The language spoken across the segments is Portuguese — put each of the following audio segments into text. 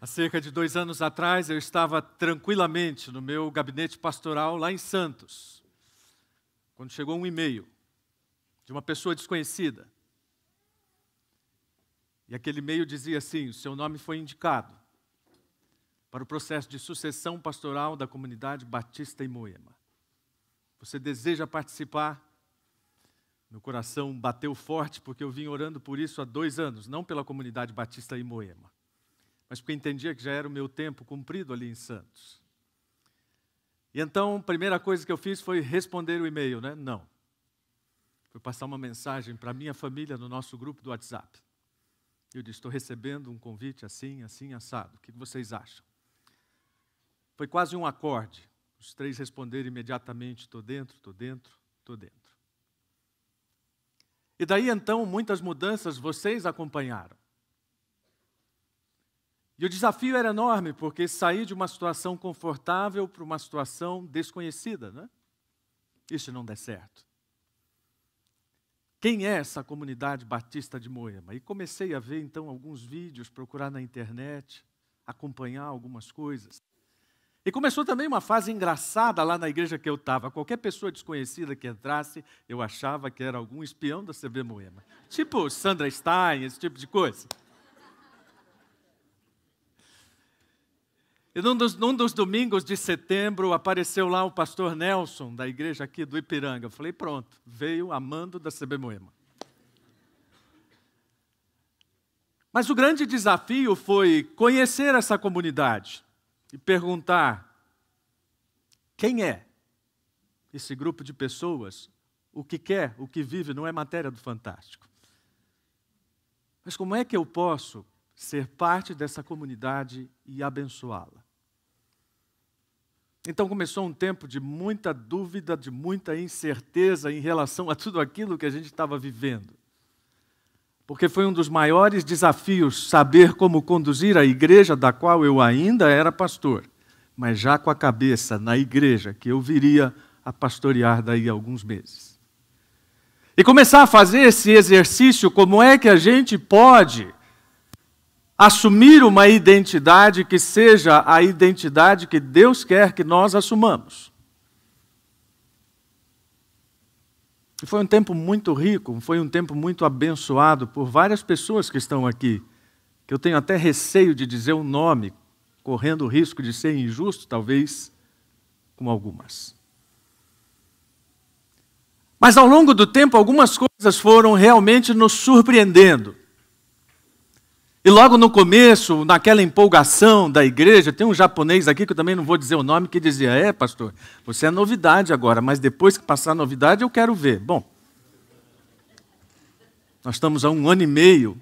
Há cerca de 2 anos atrás, eu estava tranquilamente no meu gabinete pastoral lá em Santos, quando chegou um e-mail de uma pessoa desconhecida. E aquele e-mail dizia assim: o seu nome foi indicado para o processo de sucessão pastoral da comunidade Batista em Moema. Você deseja participar? Meu coração bateu forte, porque eu vim orando por isso há 2 anos, não pela comunidade Batista em Moema, mas porque entendia que já era o meu tempo cumprido ali em Santos. E então, a primeira coisa que eu fiz foi responder o e-mail, né? Não. Foi passar uma mensagem para a minha família no nosso grupo do WhatsApp. Eu disse: estou recebendo um convite assim, assim, assado. O que vocês acham? Foi quase um acorde. Os 3 responderam imediatamente: estou dentro, estou dentro, estou dentro. E daí então, muitas mudanças vocês acompanharam. E o desafio era enorme, porque sair de uma situação confortável para uma situação desconhecida, né? E se não der certo? Quem é essa comunidade Batista de Moema? E comecei a ver então alguns vídeos, procurar na internet, acompanhar algumas coisas. E começou também uma fase engraçada lá na igreja que eu estava. Qualquer pessoa desconhecida que entrasse, eu achava que era algum espião da CB Moema. Tipo Sandra Stein, esse tipo de coisa. E num dos domingos de setembro, apareceu lá o pastor Nelson, da igreja aqui do Ipiranga. Eu falei: pronto, veio amando da CB Moema. Mas o grande desafio foi conhecer essa comunidade e perguntar: quem é esse grupo de pessoas? O que quer, o que vive, não é matéria do Fantástico. Mas como é que eu posso ser parte dessa comunidade e abençoá-la? Então começou um tempo de muita dúvida, de muita incerteza em relação a tudo aquilo que a gente estava vivendo. Porque foi um dos maiores desafios saber como conduzir a igreja da qual eu ainda era pastor, mas já com a cabeça na igreja que eu viria a pastorear daí a alguns meses. E começar a fazer esse exercício: como é que a gente pode assumir uma identidade que seja a identidade que Deus quer que nós assumamos. E foi um tempo muito rico, foi um tempo muito abençoado por várias pessoas que estão aqui, que eu tenho até receio de dizer o nome, correndo o risco de ser injusto, talvez, com algumas. Mas ao longo do tempo, algumas coisas foram realmente nos surpreendendo. E logo no começo, naquela empolgação da igreja, tem um japonês aqui, que eu também não vou dizer o nome, que dizia: pastor, você é novidade agora, mas depois que passar a novidade eu quero ver. Bom, nós estamos há 1 ano e meio,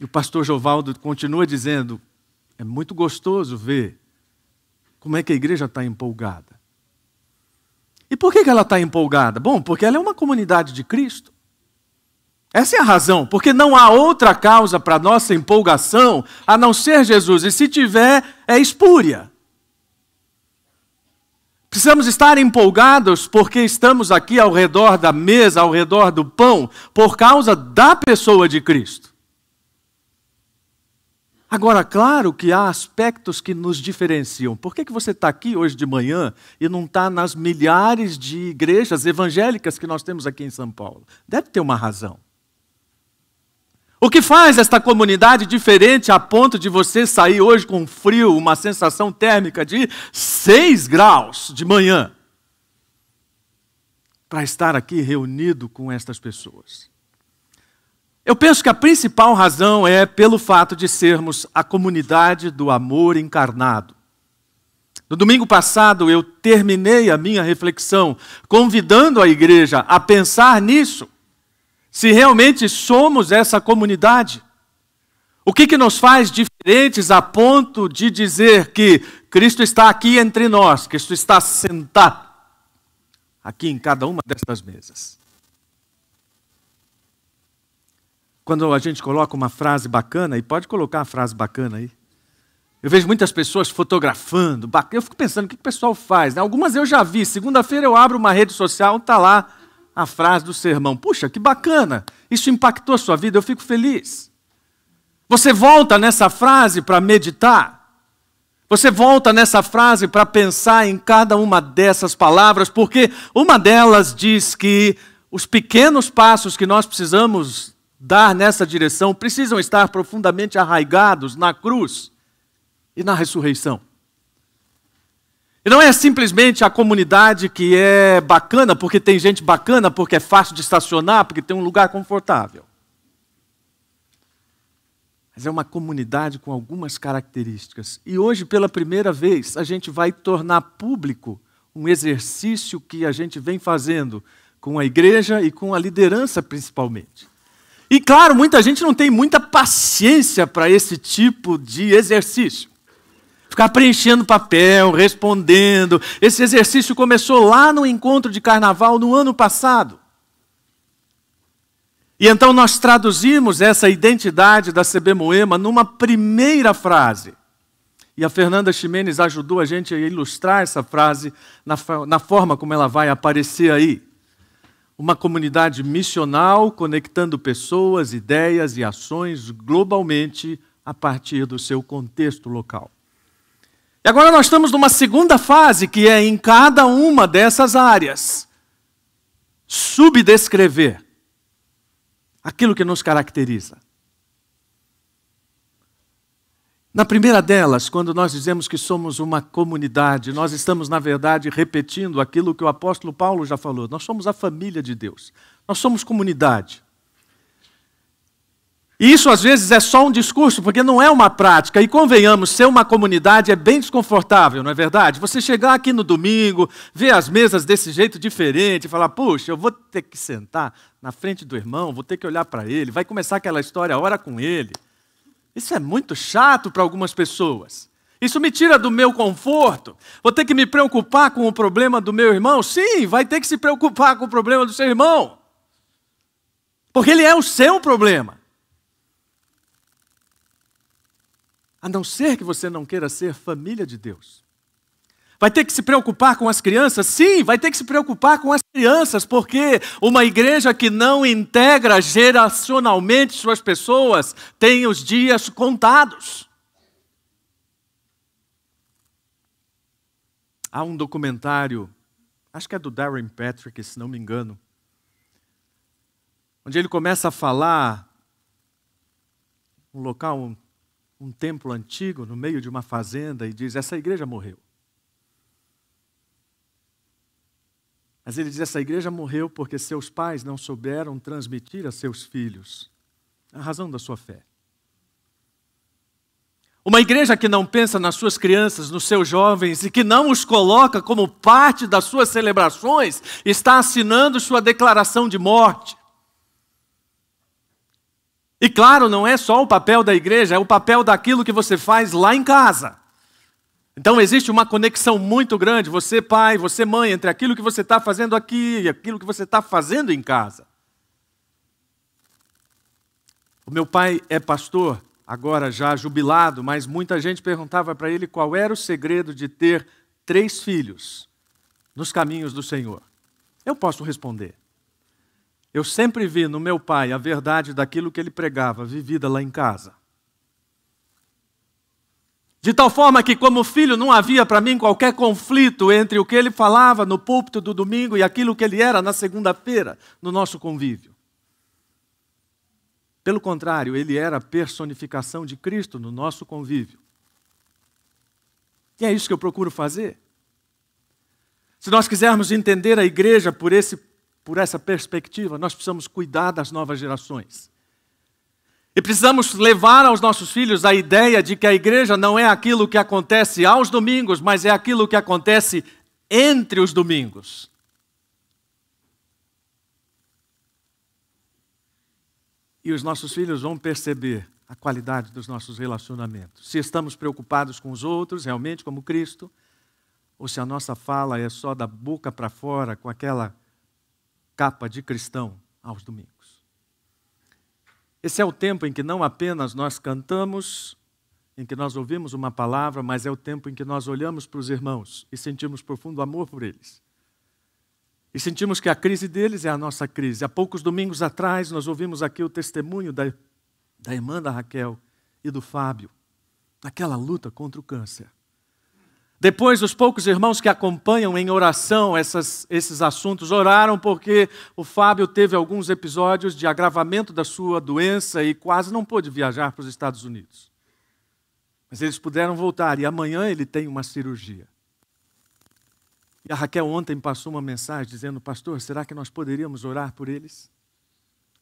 e o pastor Jovaldo continua dizendo: é muito gostoso ver como é que a igreja está empolgada. E por que ela está empolgada? Bom, porque ela é uma comunidade de Cristo. Essa é a razão, porque não há outra causa para a nossa empolgação a não ser Jesus, e se tiver, é espúria. Precisamos estar empolgados porque estamos aqui ao redor da mesa, ao redor do pão, por causa da pessoa de Cristo. Agora, claro que há aspectos que nos diferenciam. Por que você está aqui hoje de manhã e não está nas milhares de igrejas evangélicas que nós temos aqui em São Paulo? Deve ter uma razão. O que faz esta comunidade diferente a ponto de você sair hoje com frio, uma sensação térmica de 6 graus de manhã, para estar aqui reunido com estas pessoas? Eu penso que a principal razão é pelo fato de sermos a comunidade do amor encarnado. No domingo passado eu terminei a minha reflexão convidando a igreja a pensar nisso. Se realmente somos essa comunidade, o que nos faz diferentes a ponto de dizer que Cristo está aqui entre nós, Cristo está sentado aqui em cada uma destas mesas? Quando a gente coloca uma frase bacana, e pode colocar a frase bacana aí, eu vejo muitas pessoas fotografando, eu fico pensando, o que o pessoal faz, né? Algumas eu já vi, segunda-feira eu abro uma rede social, está lá a frase do sermão. Puxa, que bacana, isso impactou a sua vida, eu fico feliz. Você volta nessa frase para meditar. Você volta nessa frase para pensar em cada uma dessas palavras, porque uma delas diz que os pequenos passos que nós precisamos dar nessa direção precisam estar profundamente arraigados na cruz e na ressurreição. E não é simplesmente a comunidade que é bacana, porque tem gente bacana, porque é fácil de estacionar, porque tem um lugar confortável. Mas é uma comunidade com algumas características. E hoje, pela primeira vez, a gente vai tornar público um exercício que a gente vem fazendo com a igreja e com a liderança, principalmente. E, claro, muita gente não tem muita paciência para esse tipo de exercício. Ficar preenchendo papel, respondendo. Esse exercício começou lá no encontro de carnaval no ano passado. E então nós traduzimos essa identidade da CB Moema numa primeira frase. E a Fernanda Ximenes ajudou a gente a ilustrar essa frase na forma como ela vai aparecer aí. Uma comunidade missional conectando pessoas, ideias e ações globalmente a partir do seu contexto local. E agora nós estamos numa segunda fase, que é em cada uma dessas áreas, subdescrever aquilo que nos caracteriza. Na primeira delas, quando nós dizemos que somos uma comunidade, nós estamos, na verdade, repetindo aquilo que o apóstolo Paulo já falou. Nós somos a família de Deus. Nós somos comunidade. E isso, às vezes, é só um discurso, porque não é uma prática. E, convenhamos, ser uma comunidade é bem desconfortável, não é verdade? Você chegar aqui no domingo, ver as mesas desse jeito diferente, e falar, puxa, eu vou ter que sentar na frente do irmão, vou ter que olhar para ele, vai começar aquela história, ora com ele. Isso é muito chato para algumas pessoas. Isso me tira do meu conforto. Vou ter que me preocupar com o problema do meu irmão? Sim, vai ter que se preocupar com o problema do seu irmão. Porque ele é o seu problema. A não ser que você não queira ser família de Deus. Vai ter que se preocupar com as crianças? Sim, vai ter que se preocupar com as crianças, porque uma igreja que não integra geracionalmente suas pessoas tem os dias contados. Há um documentário, acho que é do Darren Patrick, se não me engano, onde ele começa a falar um local, um templo antigo, no meio de uma fazenda, e diz, essa igreja morreu. Mas ele diz, essa igreja morreu porque seus pais não souberam transmitir a seus filhos a razão da sua fé. Uma igreja que não pensa nas suas crianças, nos seus jovens, e que não os coloca como parte das suas celebrações, está assinando sua declaração de morte. E claro, não é só o papel da igreja, é o papel daquilo que você faz lá em casa. Então existe uma conexão muito grande, você pai, você mãe, entre aquilo que você está fazendo aqui e aquilo que você está fazendo em casa. O meu pai é pastor, agora já jubilado, mas muita gente perguntava para ele qual era o segredo de ter 3 filhos nos caminhos do Senhor. Eu posso responder. Eu sempre vi no meu pai a verdade daquilo que ele pregava, vivida lá em casa. De tal forma que, como filho, não havia para mim qualquer conflito entre o que ele falava no púlpito do domingo e aquilo que ele era na segunda-feira, no nosso convívio. Pelo contrário, ele era a personificação de Cristo no nosso convívio. E é isso que eu procuro fazer. Se nós quisermos entender a igreja por essa perspectiva, nós precisamos cuidar das novas gerações. E precisamos levar aos nossos filhos a ideia de que a igreja não é aquilo que acontece aos domingos, mas é aquilo que acontece entre os domingos. E os nossos filhos vão perceber a qualidade dos nossos relacionamentos. Se estamos preocupados com os outros, realmente como Cristo, ou se a nossa fala é só da boca para fora, com aquela capa de cristão aos domingos. Esse é o tempo em que não apenas nós cantamos, em que nós ouvimos uma palavra, mas é o tempo em que nós olhamos para os irmãos e sentimos profundo amor por eles. E sentimos que a crise deles é a nossa crise. Há poucos domingos atrás, nós ouvimos aqui o testemunho da irmã da Raquel, e do Fábio, naquela luta contra o câncer. Depois, os poucos irmãos que acompanham em oração esses assuntos oraram porque o Fábio teve alguns episódios de agravamento da sua doença e quase não pôde viajar para os Estados Unidos. Mas eles puderam voltar e amanhã ele tem uma cirurgia. E a Raquel ontem passou uma mensagem dizendo: pastor, será que nós poderíamos orar por eles?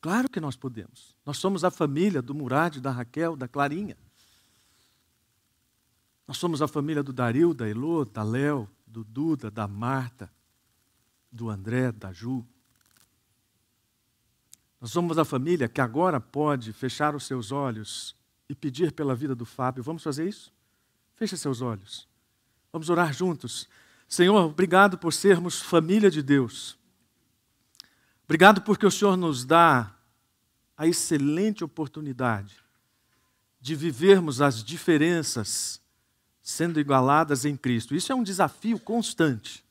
Claro que nós podemos. Nós somos a família do Murad, da Raquel, da Clarinha. Nós somos a família do Dario, da Elô, da Léo, do Duda, da Marta, do André, da Ju. Nós somos a família que agora pode fechar os seus olhos e pedir pela vida do Fábio. Vamos fazer isso? Feche seus olhos. Vamos orar juntos. Senhor, obrigado por sermos família de Deus. Obrigado porque o Senhor nos dá a excelente oportunidade de vivermos as diferenças sendo igualadas em Cristo. Isso é um desafio constante,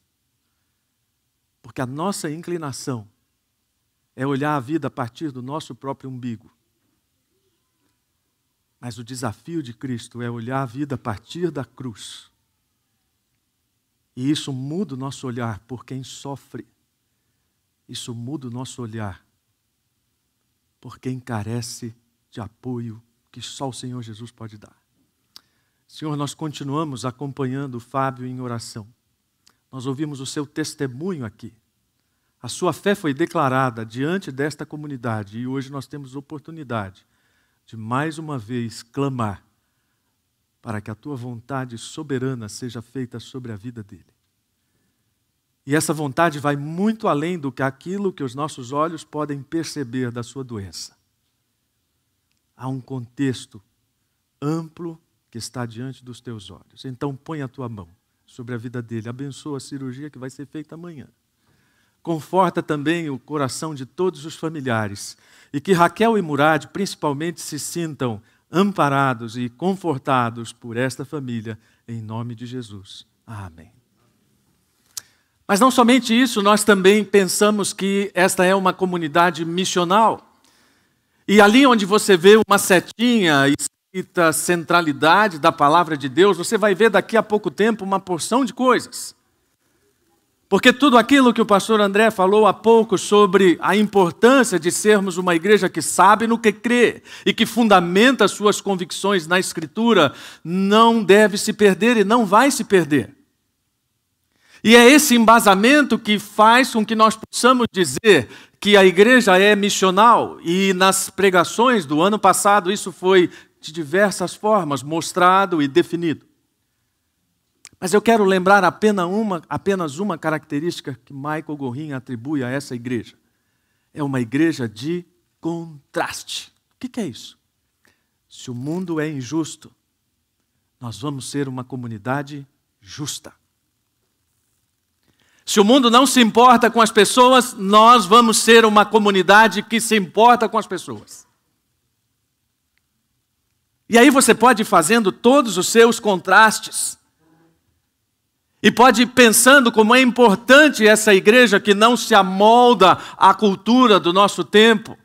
porque a nossa inclinação é olhar a vida a partir do nosso próprio umbigo. Mas o desafio de Cristo é olhar a vida a partir da cruz. E isso muda o nosso olhar por quem sofre. Isso muda o nosso olhar por quem carece de apoio que só o Senhor Jesus pode dar. Senhor, nós continuamos acompanhando o Fábio em oração. Nós ouvimos o seu testemunho aqui. A sua fé foi declarada diante desta comunidade e hoje nós temos oportunidade de mais uma vez clamar para que a tua vontade soberana seja feita sobre a vida dele. E essa vontade vai muito além do que aquilo que os nossos olhos podem perceber da sua doença. Há um contexto amplo que está diante dos teus olhos. Então põe a tua mão sobre a vida dele, abençoa a cirurgia que vai ser feita amanhã. Conforta também o coração de todos os familiares e que Raquel e Murad principalmente se sintam amparados e confortados por esta família, em nome de Jesus. Amém. Mas não somente isso, nós também pensamos que esta é uma comunidade missional. E ali onde você vê uma setinha escrita centralidade da palavra de Deus, você vai ver daqui a pouco tempo uma porção de coisas. Porque tudo aquilo que o pastor André falou há pouco sobre a importância de sermos uma igreja que sabe no que crê e que fundamenta suas convicções na Escritura, não deve se perder e não vai se perder. E é esse embasamento que faz com que nós possamos dizer que a igreja é missional. E nas pregações do ano passado isso foi de diversas formas mostrado e definido. Mas eu quero lembrar apenas uma característica que Michael Gorin atribui a essa igreja. É uma igreja de contraste. O que é isso? Se o mundo é injusto, nós vamos ser uma comunidade justa. Se o mundo não se importa com as pessoas, nós vamos ser uma comunidade que se importa com as pessoas. E aí você pode ir fazendo todos os seus contrastes. E pode ir pensando como é importante essa igreja que não se amolda à cultura do nosso tempo,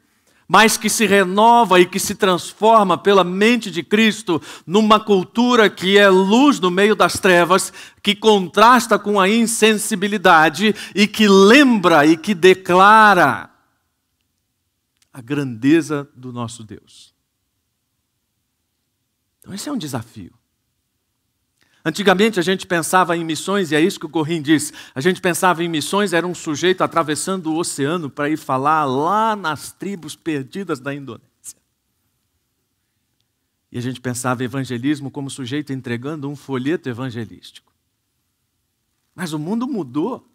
mas que se renova e que se transforma pela mente de Cristo numa cultura que é luz no meio das trevas, que contrasta com a insensibilidade e que lembra e que declara a grandeza do nosso Deus. Então esse é um desafio. Antigamente a gente pensava em missões, e é isso que o Gorin diz, a gente pensava em missões, era um sujeito atravessando o oceano para ir falar lá nas tribos perdidas da Indonésia. E a gente pensava em evangelismo como sujeito entregando um folheto evangelístico. Mas o mundo mudou.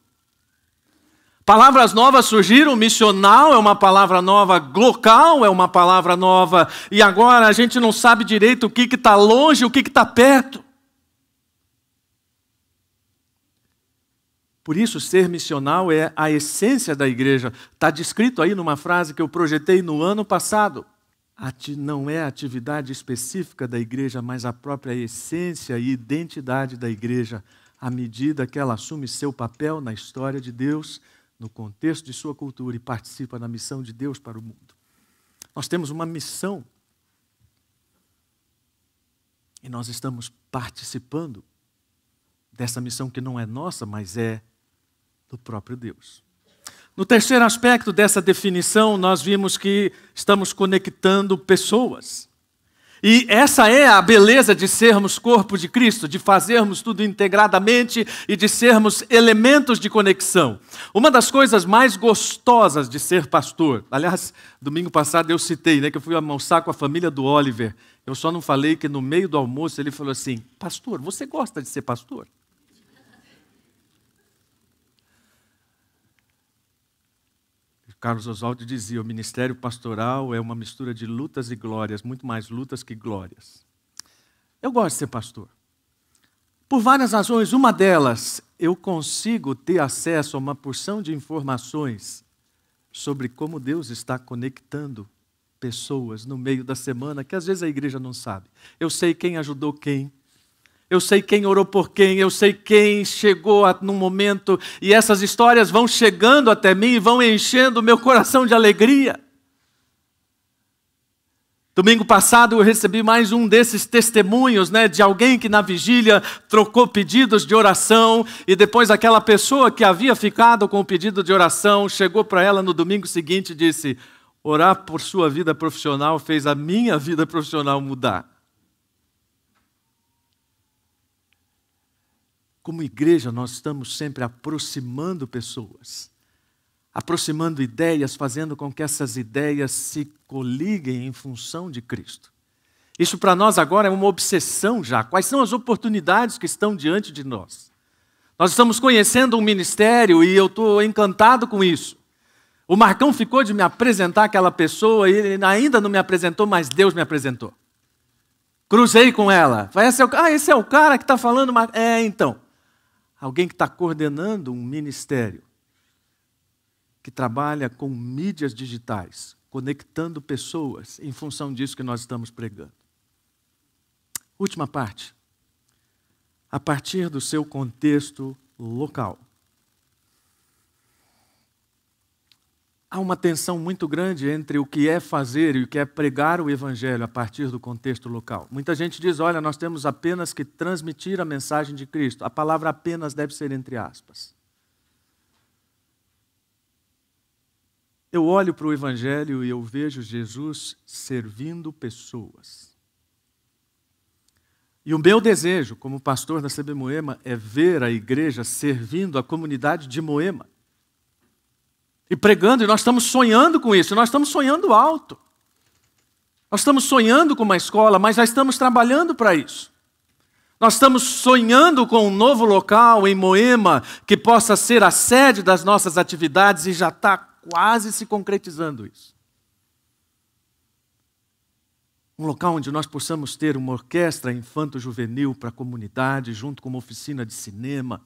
Palavras novas surgiram, missional é uma palavra nova, local é uma palavra nova, e agora a gente não sabe direito o que está longe e o que está perto. Por isso, ser missional é a essência da igreja. Está descrito aí numa frase que eu projetei no ano passado. Não é a atividade específica da igreja, mas a própria essência e identidade da igreja, à medida que ela assume seu papel na história de Deus, no contexto de sua cultura e participa da missão de Deus para o mundo. Nós temos uma missão. E nós estamos participando dessa missão que não é nossa, mas é do próprio Deus. No terceiro aspecto dessa definição, nós vimos que estamos conectando pessoas. E essa é a beleza de sermos corpo de Cristo, de fazermos tudo integradamente e de sermos elementos de conexão. Uma das coisas mais gostosas de ser pastor, aliás, domingo passado eu citei, que eu fui almoçar com a família do Oliver. Eu só não falei que no meio do almoço ele falou assim: pastor, você gosta de ser pastor? Carlos Oswaldo dizia: o ministério pastoral é uma mistura de lutas e glórias, muito mais lutas que glórias. Eu gosto de ser pastor. Por várias razões. Uma delas, eu consigo ter acesso a uma porção de informações sobre como Deus está conectando pessoas no meio da semana, que às vezes a igreja não sabe. Eu sei quem ajudou quem. Eu sei quem orou por quem, eu sei quem chegou num momento, e essas histórias vão chegando até mim e vão enchendo o meu coração de alegria. Domingo passado eu recebi mais um desses testemunhos, de alguém que na vigília trocou pedidos de oração, e depois aquela pessoa que havia ficado com o pedido de oração, chegou para ela no domingo seguinte e disse: orar por sua vida profissional fez a minha vida profissional mudar. Como igreja, nós estamos sempre aproximando pessoas, aproximando ideias, fazendo com que essas ideias se coliguem em função de Cristo. Isso para nós agora é uma obsessão já. Quais são as oportunidades que estão diante de nós? Nós estamos conhecendo um ministério e eu estou encantado com isso. O Marcão ficou de me apresentar aquela pessoa e ele ainda não me apresentou, mas Deus me apresentou. Cruzei com ela. Esse é o cara que está falando. Então. Alguém que está coordenando um ministério que trabalha com mídias digitais, conectando pessoas em função disso que nós estamos pregando. Última parte. A partir do seu contexto local. Há uma tensão muito grande entre o que é fazer e o que é pregar o evangelho a partir do contexto local. Muita gente diz: olha, nós temos apenas que transmitir a mensagem de Cristo. A palavra apenas deve ser entre aspas. Eu olho para o evangelho e eu vejo Jesus servindo pessoas. E o meu desejo, como pastor da CB Moema, é ver a igreja servindo a comunidade de Moema. E pregando, e nós estamos sonhando com isso, nós estamos sonhando alto. Nós estamos sonhando com uma escola, mas já estamos trabalhando para isso. Nós estamos sonhando com um novo local em Moema, que possa ser a sede das nossas atividades, e já está quase se concretizando isso. Um local onde nós possamos ter uma orquestra infanto-juvenil para a comunidade, junto com uma oficina de cinema,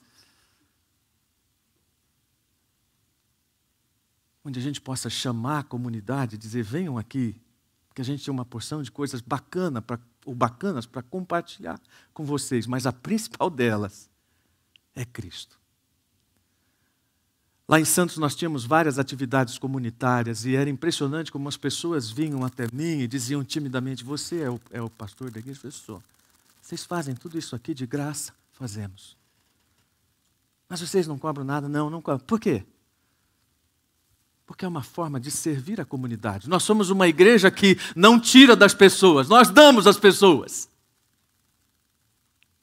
onde a gente possa chamar a comunidade e dizer: venham aqui, porque a gente tem uma porção de coisas bacanas para compartilhar com vocês, mas a principal delas é Cristo. Lá em Santos nós tínhamos várias atividades comunitárias e era impressionante como as pessoas vinham até mim e diziam timidamente: você é o pastor da igreja? Eu sou. Vocês fazem tudo isso aqui de graça? Fazemos. Mas vocês não cobram nada? Não cobram. Por quê? Porque é uma forma de servir a comunidade. Nós somos uma igreja que não tira das pessoas, nós damos às pessoas.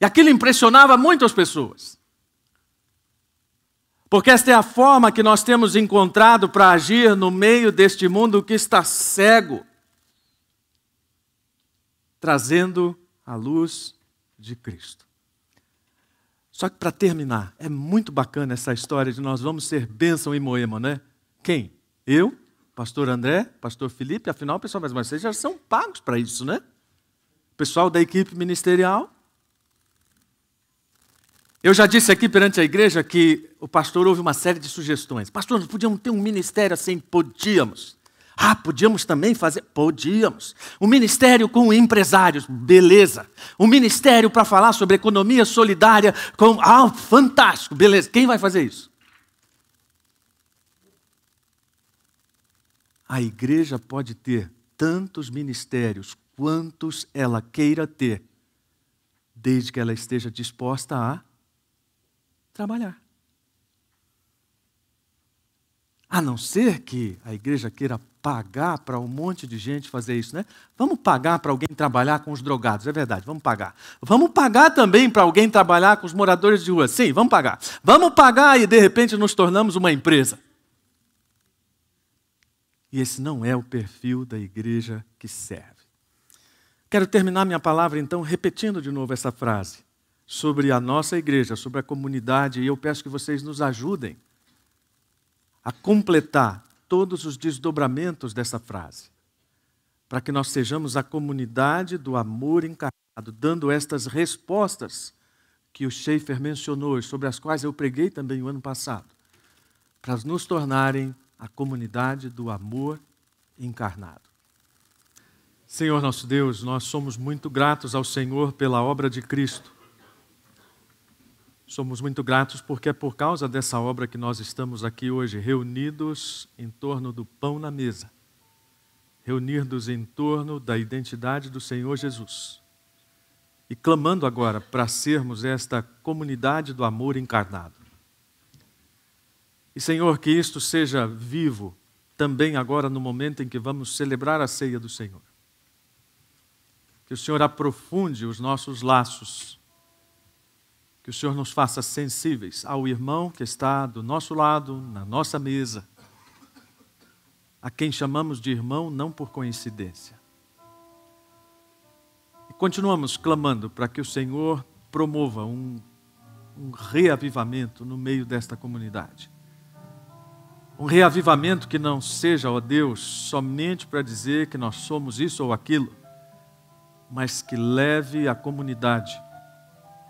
E aquilo impressionava muito as pessoas. Porque esta é a forma que nós temos encontrado para agir no meio deste mundo que está cego, trazendo a luz de Cristo. Só que para terminar, é muito bacana essa história de nós vamos ser bênção em Moema, né? Quem? Eu, pastor André, pastor Felipe, afinal, pessoal, mas vocês já são pagos para isso, né? Pessoal da equipe ministerial. Eu já disse aqui perante a igreja que o pastor houve uma série de sugestões. Pastor, nós podíamos ter um ministério assim? Podíamos. Podíamos também fazer? Podíamos. Um ministério com empresários, beleza. Um ministério para falar sobre economia solidária, fantástico, beleza. Quem vai fazer isso? A igreja pode ter tantos ministérios quantos ela queira ter, desde que ela esteja disposta a trabalhar. A não ser que a igreja queira pagar para um monte de gente fazer isso, né? Vamos pagar para alguém trabalhar com os drogados, é verdade, vamos pagar. Vamos pagar também para alguém trabalhar com os moradores de rua, sim, vamos pagar. Vamos pagar e de repente nos tornamos uma empresa. E esse não é o perfil da igreja que serve. Quero terminar minha palavra então repetindo de novo essa frase sobre a nossa igreja, sobre a comunidade, e eu peço que vocês nos ajudem a completar todos os desdobramentos dessa frase, para que nós sejamos a comunidade do amor encarnado, dando estas respostas que o Schaeffer mencionou, sobre as quais eu preguei também o ano passado, para nos tornarem a comunidade do amor encarnado. Senhor nosso Deus, nós somos muito gratos ao Senhor pela obra de Cristo. Somos muito gratos porque é por causa dessa obra que nós estamos aqui hoje, reunidos em torno do pão na mesa, reunidos em torno da identidade do Senhor Jesus e clamando agora para sermos esta comunidade do amor encarnado. E, Senhor, que isto seja vivo também agora no momento em que vamos celebrar a ceia do Senhor. Que o Senhor aprofunde os nossos laços, que o Senhor nos faça sensíveis ao irmão que está do nosso lado, na nossa mesa, a quem chamamos de irmão não por coincidência. E continuamos clamando para que o Senhor promova um reavivamento no meio desta comunidade. Um reavivamento que não seja, ó Deus, somente para dizer que nós somos isso ou aquilo, mas que leve a comunidade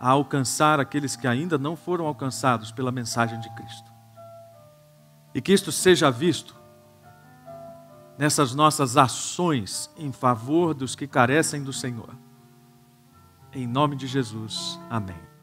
a alcançar aqueles que ainda não foram alcançados pela mensagem de Cristo. E que isto seja visto nessas nossas ações em favor dos que carecem do Senhor. Em nome de Jesus, amém.